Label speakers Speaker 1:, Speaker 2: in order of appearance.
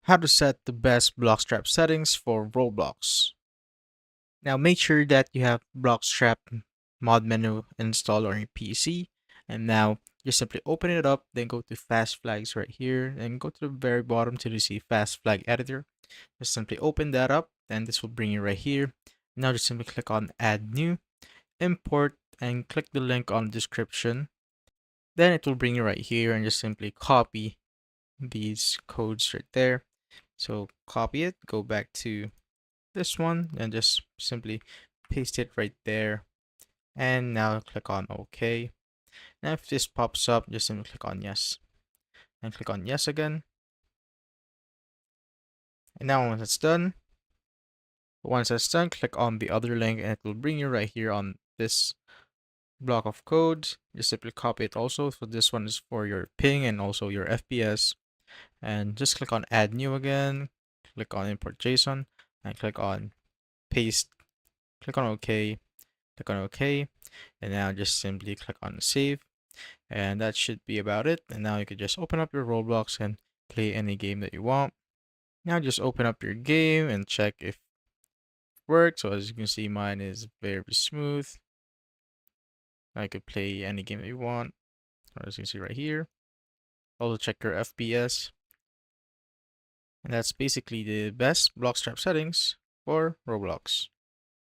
Speaker 1: How to set the best Bloxstrap settings for Roblox. Now make sure that you have Bloxstrap mod menu installed on your PC. And now just simply open it up, then go to fast flags right here and go to the very bottom till you see fast flag editor. Just simply open that up and this will bring you right here. Now just simply click on add new, import, and click the link on the description. Then it will bring you right here and just simply copy these codes right there. So copy it, go back to this one, and just simply paste it right there. And now click on OK. Now if this pops up, just simply click on yes. And click on yes again. And now once that's done, click on the other link and it will bring you right here on this block of code. Just simply copy it also. So this one is for your ping and also your FPS. And just click on add new again. Click on import JSON and click on paste. Click on OK. Click on OK. And now just simply click on save. And that should be about it. And now you can just open up your Roblox and play any game that you want. Now just open up your game and check if it works. So as you can see, mine is very smooth. I could play any game that you want. As you can see right here. Also check your FPS. And that's basically the best Bloxstrap settings for Roblox.